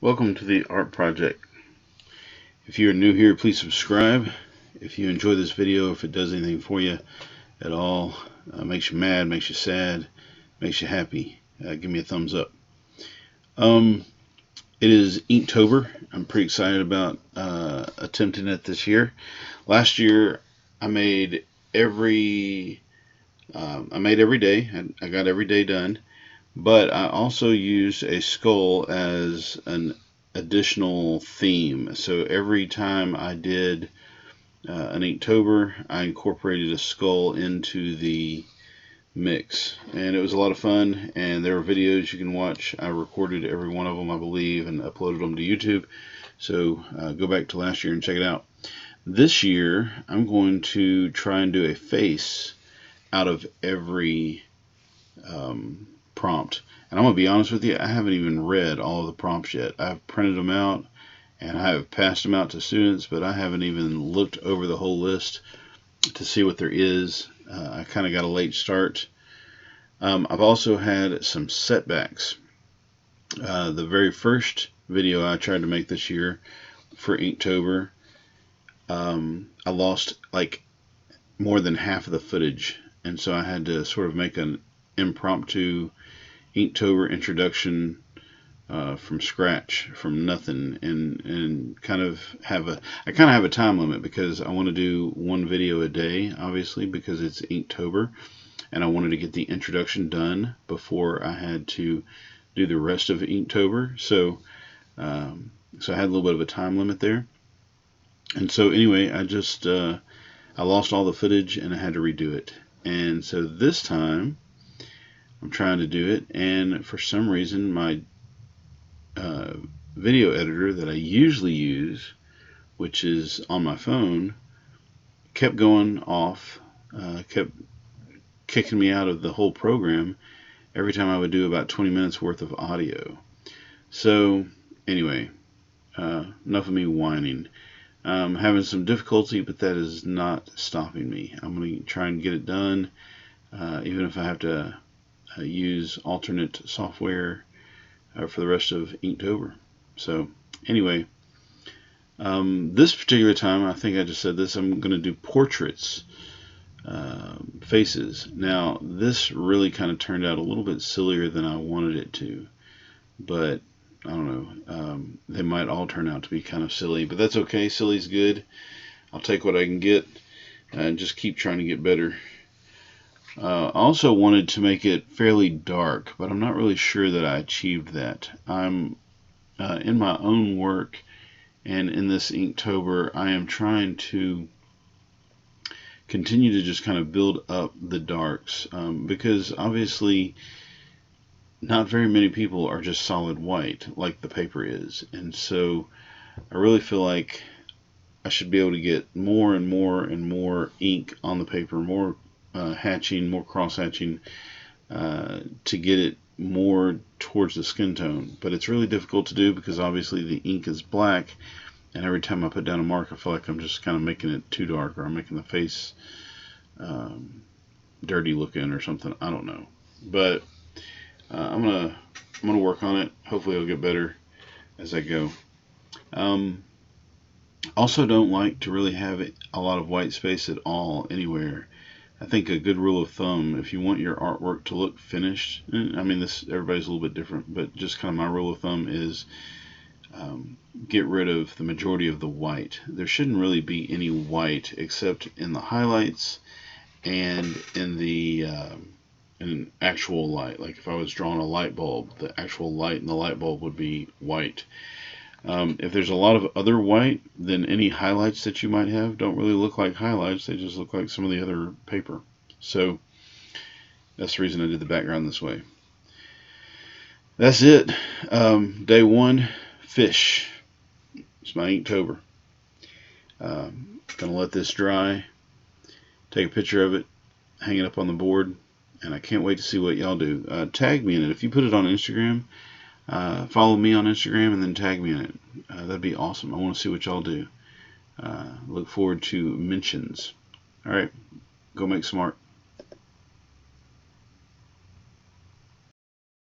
Welcome to the Art Project. If you are new here, please subscribe. If you enjoy this video, if it does anything for you at all, makes you mad, makes you sad, makes you happy, give me a thumbs up. It is Inktober. I'm pretty excited about attempting it this year. Last year, I made every day. I got every day done. But I also used a skull as an additional theme. So every time I did an Inktober, I incorporated a skull into the mix. And it was a lot of fun, and there are videos you can watch. I recorded every one of them, I believe, and uploaded them to YouTube. So go back to last year and check it out. This year, I'm going to try and do a face out of every prompt. And I'm going to be honest with you, I haven't even read all of the prompts yet. I've printed them out and I have passed them out to students, but I haven't even looked over the whole list to see what there is. I kind of got a late start. I've also had some setbacks. The very first video I tried to make this year for Inktober, I lost like more than half of the footage, and so I had to sort of make an impromptu Inktober introduction from scratch, from nothing, and kind of have a time limit because I want to do one video a day, obviously, because it's Inktober, and I wanted to get the introduction done before I had to do the rest of Inktober. So I had a little bit of a time limit there, and so anyway, I lost all the footage and I had to redo it. And so this time I'm trying to do it, and for some reason my video editor that I usually use, which is on my phone, kept going off, kept kicking me out of the whole program every time I would do about 20 minutes worth of audio. So anyway, enough of me whining. I'm having some difficulty, but that is not stopping me. I'm going to try and get it done, even if I have to use alternate software for the rest of Inktober. So anyway, this particular time, I think I just said this, I'm going to do portraits, faces. Now this really kind of turned out a little bit sillier than I wanted it to, but I don't know, they might all turn out to be kind of silly, but that's okay. Silly's good. I'll take what I can get and just keep trying to get better. I also wanted to make it fairly dark, but I'm not really sure that I achieved that. I'm in my own work, and in this Inktober, I am trying to continue to just kind of build up the darks, because obviously not very many people are just solid white like the paper is, and so I really feel like I should be able to get more and more and more ink on the paper, more hatching, more cross hatching, to get it more towards the skin tone. But it's really difficult to do because obviously the ink is black, and every time I put down a mark I feel like I'm just kind of making it too dark, or I'm making the face dirty looking or something. I don't know, but I'm gonna work on it. Hopefully it'll get better as I go. Also don't like to really have a lot of white space at all anywhere. I think a good rule of thumb, if you want your artwork to look finished, I mean, everybody's a little bit different, but just kind of my rule of thumb is get rid of the majority of the white. There shouldn't really be any white except in the highlights and in the in actual light. Like if I was drawing a light bulb, the actual light in the light bulb would be white. If there's a lot of other white, then any highlights that you might have don't really look like highlights. They just look like some of the other paper. So that's the reason I did the background this way. That's it. Day one, fish. It's my Inktober. Gonna let this dry, take a picture of it, hang it up on the board, and I can't wait to see what y'all do. Tag me in it. If you put it on Instagram, follow me on Instagram and then tag me in it. That'd be awesome. I want to see what y'all do. Look forward to mentions. Alright, go make some art.